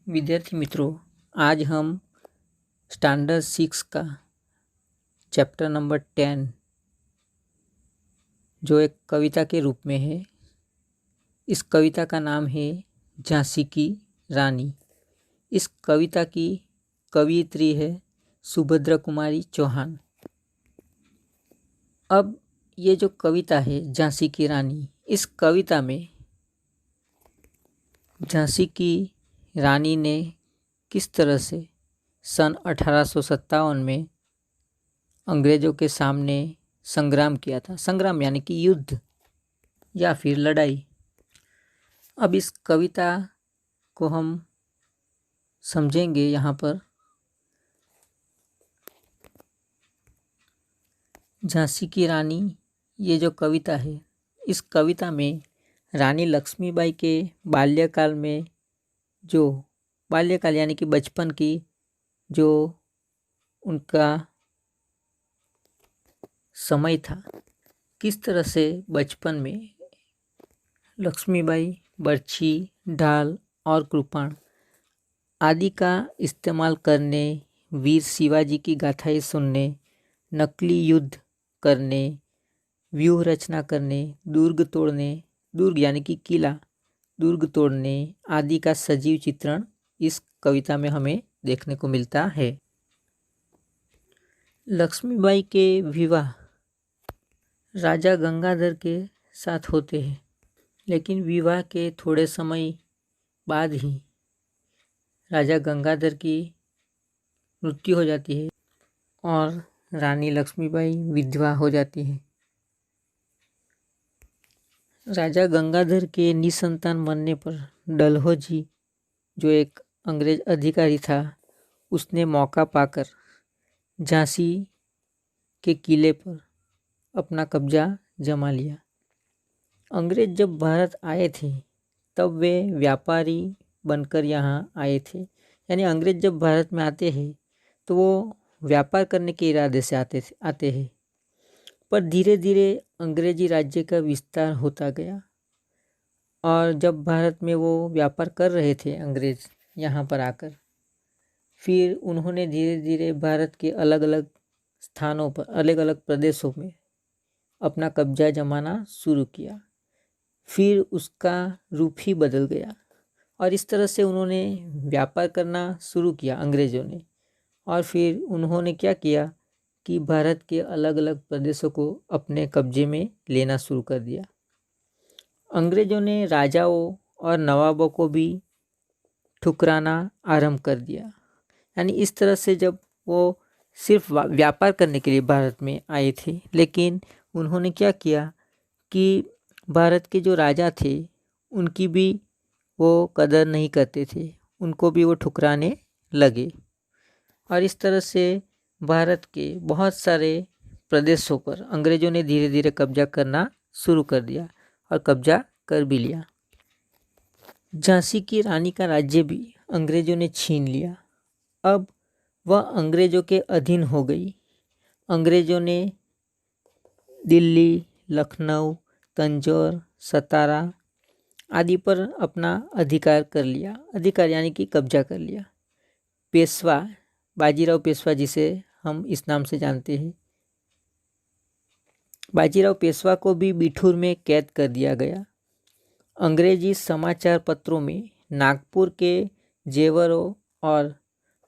विद्यार्थी मित्रों, आज हम स्टैंडर्ड 6 का चैप्टर नंबर 10 जो एक कविता के रूप में है, इस कविता का नाम है झांसी की रानी। इस कविता की कवियत्री है सुभद्रा कुमारी चौहान। अब ये जो कविता है झांसी की रानी, इस कविता में झांसी की रानी ने किस तरह से सन 1857 में अंग्रेज़ों के सामने संग्राम किया था। संग्राम यानी कि युद्ध या फिर लड़ाई। अब इस कविता को हम समझेंगे। यहाँ पर झांसी की रानी, ये जो कविता है, इस कविता में रानी लक्ष्मीबाई के बाल्यकाल में, जो बाल्यकाल यानी कि बचपन की जो उनका समय था, किस तरह से बचपन में लक्ष्मीबाई बर्छी, ढाल और कृपाण आदि का इस्तेमाल करने, वीर शिवाजी की गाथाएं सुनने, नकली युद्ध करने, व्यूह रचना करने, दुर्ग तोड़ने, दुर्ग यानी कि किला, दुर्ग तोड़ने आदि का सजीव चित्रण इस कविता में हमें देखने को मिलता है। लक्ष्मीबाई के विवाह राजा गंगाधर के साथ होते हैं, लेकिन विवाह के थोड़े समय बाद ही राजा गंगाधर की मृत्यु हो जाती है और रानी लक्ष्मीबाई विधवा हो जाती है। राजा गंगाधर के निसंतान मरने पर डलहौजी, जो एक अंग्रेज अधिकारी था, उसने मौका पाकर झांसी के किले पर अपना कब्जा जमा लिया। अंग्रेज जब भारत आए थे तब वे व्यापारी बनकर यहाँ आए थे। यानी अंग्रेज जब भारत में आते हैं तो वो व्यापार करने के इरादे से आते हैं। पर धीरे धीरे अंग्रेजी राज्य का विस्तार होता गया और जब भारत में वो व्यापार कर रहे थे अंग्रेज यहाँ पर आकर, फिर उन्होंने धीरे धीरे भारत के अलग अलग स्थानों पर, अलग अलग प्रदेशों में अपना कब्जा जमाना शुरू किया। फिर उसका रूप ही बदल गया और इस तरह से उन्होंने व्यापार करना शुरू किया अंग्रेज़ों ने। और फिर उन्होंने क्या किया कि भारत के अलग अलग प्रदेशों को अपने कब्जे में लेना शुरू कर दिया। अंग्रेज़ों ने राजाओं और नवाबों को भी ठुकराना आरंभ कर दिया। यानी इस तरह से जब वो सिर्फ व्यापार करने के लिए भारत में आए थे, लेकिन उन्होंने क्या किया कि भारत के जो राजा थे उनकी भी वो कदर नहीं करते थे, उनको भी वो ठुकराने लगे। और इस तरह से भारत के बहुत सारे प्रदेशों पर अंग्रेज़ों ने धीरे धीरे कब्जा करना शुरू कर दिया और कब्जा कर भी लिया। झांसी की रानी का राज्य भी अंग्रेज़ों ने छीन लिया। अब वह अंग्रेज़ों के अधीन हो गई। अंग्रेज़ों ने दिल्ली, लखनऊ, तंजौर, सतारा आदि पर अपना अधिकार कर लिया। अधिकार यानी कि कब्जा कर लिया। पेशवा, बाजीराव पेशवा, जिसे हम इस नाम से जानते हैं, बाजीराव पेशवा को भी बिठूर में कैद कर दिया गया। अंग्रेजी समाचार पत्रों में नागपुर के जेवरों और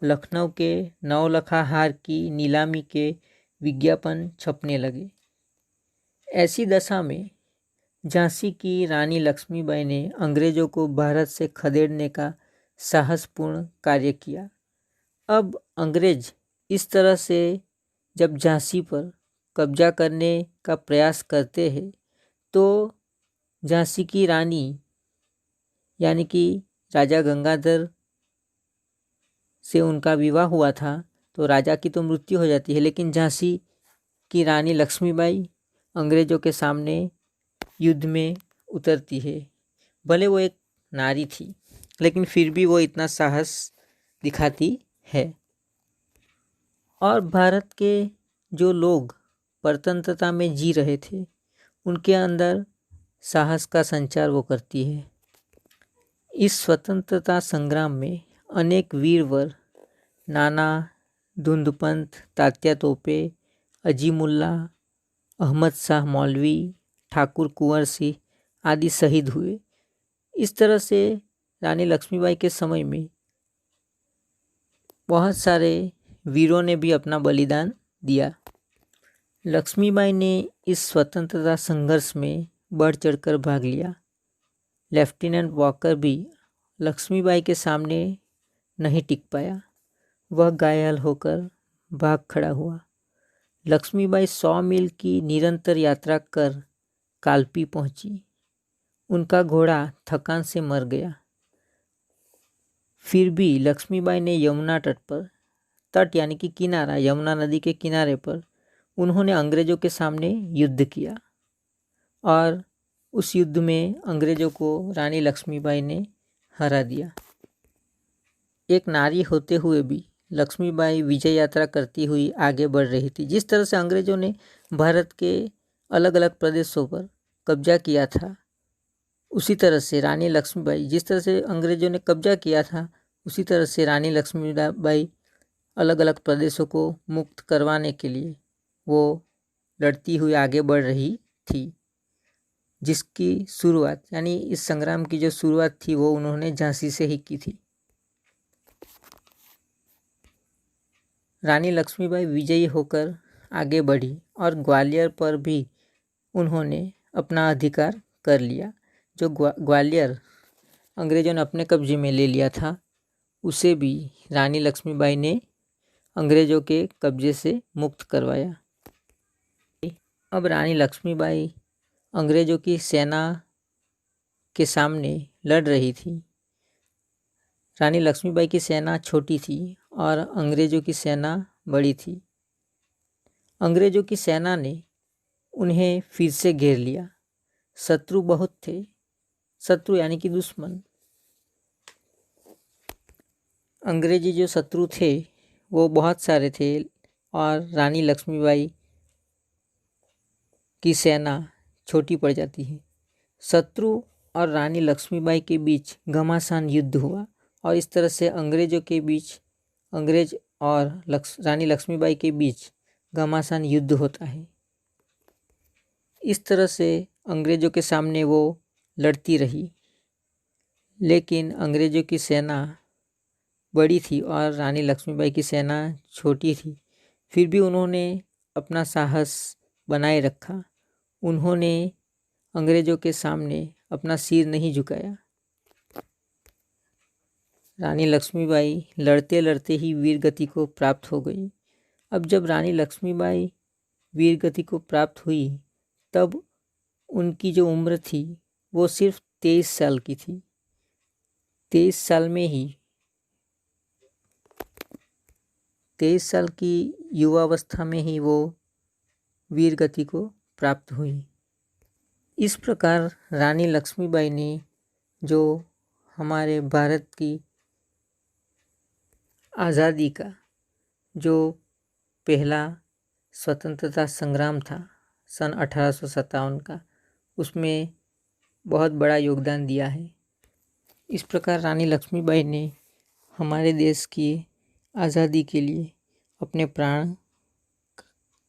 लखनऊ के नौलखा हार की नीलामी के विज्ञापन छपने लगे। ऐसी दशा में झांसी की रानी लक्ष्मीबाई ने अंग्रेज़ों को भारत से खदेड़ने का साहसपूर्ण कार्य किया। अब अंग्रेज इस तरह से जब झांसी पर कब्जा करने का प्रयास करते हैं तो झांसी की रानी यानी कि राजा गंगाधर से उनका विवाह हुआ था, तो राजा की तो मृत्यु हो जाती है, लेकिन झांसी की रानी लक्ष्मीबाई अंग्रेज़ों के सामने युद्ध में उतरती है। भले वो एक नारी थी, लेकिन फिर भी वो इतना साहस दिखाती है। और भारत के जो लोग स्वतंत्रता में जी रहे थे, उनके अंदर साहस का संचार वो करती है। इस स्वतंत्रता संग्राम में अनेक वीरवर नाना धुंधपंत, तात्या तोपे, अजीमुल्ला, अहमद शाह मौलवी, ठाकुर कुंवर सिंह आदि शहीद हुए। इस तरह से रानी लक्ष्मीबाई के समय में बहुत सारे वीरों ने भी अपना बलिदान दिया। लक्ष्मीबाई ने इस स्वतंत्रता संघर्ष में बढ़ चढ़कर भाग लिया। लेफ्टिनेंट वॉकर भी लक्ष्मीबाई के सामने नहीं टिक पाया। वह घायल होकर भाग खड़ा हुआ। लक्ष्मीबाई 100 मील की निरंतर यात्रा कर कालपी पहुंची। उनका घोड़ा थकान से मर गया। फिर भी लक्ष्मीबाई ने यमुना तट पर, तट यानी कि किनारा, यमुना नदी के किनारे पर उन्होंने अंग्रेजों के सामने युद्ध किया और उस युद्ध में अंग्रेजों को रानी लक्ष्मीबाई ने हरा दिया। एक नारी होते हुए भी लक्ष्मीबाई विजय यात्रा करती हुई आगे बढ़ रही थी। जिस तरह से अंग्रेजों ने भारत के अलग अलग प्रदेशों पर कब्जा किया था, उसी तरह से रानी लक्ष्मीबाई, जिस तरह से अंग्रेजों ने कब्जा किया था, उसी तरह से रानी लक्ष्मीबाई अलग अलग प्रदेशों को मुक्त करवाने के लिए वो लड़ती हुई आगे बढ़ रही थी। जिसकी शुरुआत, यानी इस संग्राम की जो शुरुआत थी, वो उन्होंने झांसी से ही की थी। रानी लक्ष्मीबाई विजयी होकर आगे बढ़ी और ग्वालियर पर भी उन्होंने अपना अधिकार कर लिया। जो ग्वालियर अंग्रेजों ने अपने कब्जे में ले लिया था, उसे भी रानी लक्ष्मीबाई ने अंग्रेजों के कब्जे से मुक्त करवाया। अब रानी लक्ष्मीबाई अंग्रेजों की सेना के सामने लड़ रही थी। रानी लक्ष्मीबाई की सेना छोटी थी और अंग्रेजों की सेना बड़ी थी। अंग्रेजों की सेना ने उन्हें फिर से घेर लिया। शत्रु बहुत थे। शत्रु यानी कि दुश्मन। अंग्रेजी जो शत्रु थे वो बहुत सारे थे और रानी लक्ष्मीबाई की सेना छोटी पड़ जाती है। शत्रु और रानी लक्ष्मीबाई के बीच घमासान युद्ध हुआ और इस तरह से अंग्रेजों के बीच, अंग्रेज और रानी लक्ष्मीबाई के बीच घमासान युद्ध होता है। इस तरह से अंग्रेजों के सामने वो लड़ती रही, लेकिन अंग्रेजों की सेना बड़ी थी और रानी लक्ष्मीबाई की सेना छोटी थी। फिर भी उन्होंने अपना साहस बनाए रखा। उन्होंने अंग्रेजों के सामने अपना सिर नहीं झुकाया। रानी लक्ष्मीबाई लड़ते लड़ते ही वीर गति को प्राप्त हो गई। अब जब रानी लक्ष्मीबाई वीर गति को प्राप्त हुई, तब उनकी जो उम्र थी वो सिर्फ 23 साल की थी। 23 साल में ही, 23 साल की युवावस्था में ही वो वीर गति को प्राप्त हुई। इस प्रकार रानी लक्ष्मीबाई ने जो हमारे भारत की आज़ादी का जो पहला स्वतंत्रता संग्राम था सन 1857 का, उसमें बहुत बड़ा योगदान दिया है। इस प्रकार रानी लक्ष्मीबाई ने हमारे देश की आज़ादी के लिए अपने प्राण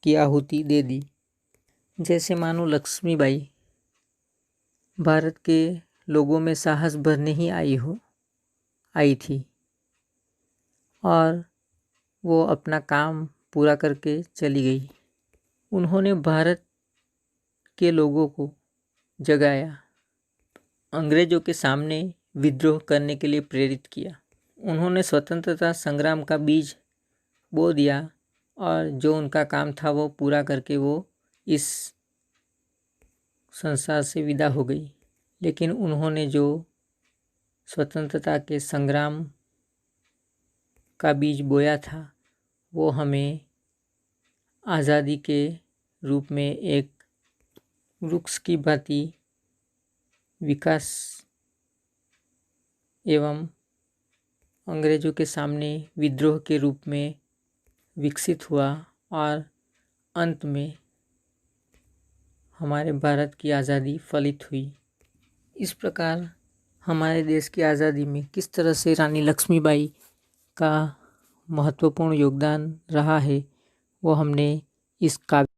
की आहुति दे दी। जैसे मानो लक्ष्मीबाई भारत के लोगों में साहस भरने ही आई थी और वो अपना काम पूरा करके चली गई। उन्होंने भारत के लोगों को जगाया, अंग्रेजों के सामने विद्रोह करने के लिए प्रेरित किया। उन्होंने स्वतंत्रता संग्राम का बीज बो दिया और जो उनका काम था वो पूरा करके वो इस संसार से विदा हो गई। लेकिन उन्होंने जो स्वतंत्रता के संग्राम का बीज बोया था, वो हमें आज़ादी के रूप में एक वृक्ष की भांति विकास एवं अंग्रेजों के सामने विद्रोह के रूप में विकसित हुआ और अंत में हमारे भारत की आज़ादी फलित हुई। इस प्रकार हमारे देश की आज़ादी में किस तरह से रानी लक्ष्मीबाई का महत्वपूर्ण योगदान रहा है वो हमने इस काव्य